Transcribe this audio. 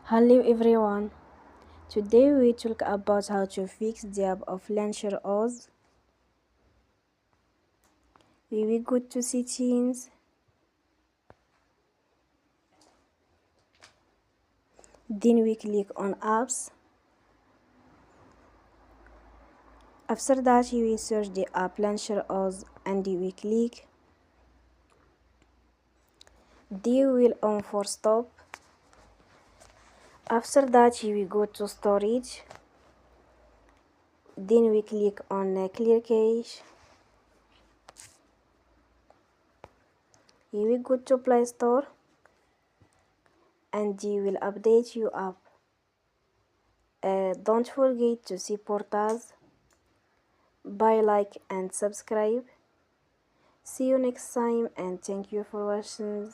Hello everyone. Today we talk about how to fix the app of Launcher OS. We will go to settings, then we click on apps. After that we will search the app Launcher OS and we click. Then we will on for stop. After that we will go to storage. Then we click on clear cache. We will go to Play Store and you will update your app. Don't forget to support us. Bye, like and subscribe. See you next time and thank you for watching.